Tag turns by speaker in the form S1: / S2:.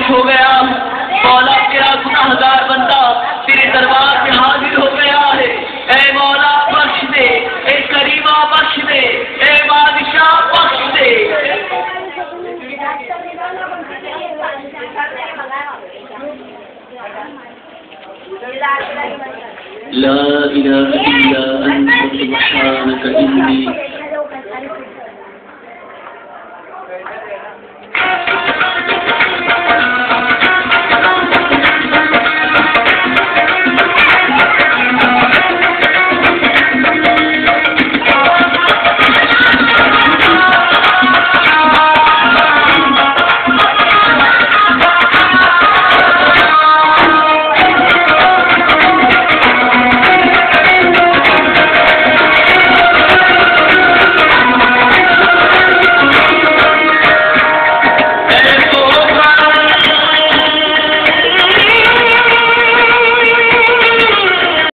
S1: हो गया। मौला तेरा गुनाहगार बंदा तेरे दरबार में हाजिर हो गया है। ए मौला बख्श दे, ए करीमा बख्श दे, ए बादशाह बख्श दे। ला इलाहा इल्ला अंत सुब्हानक इन्नी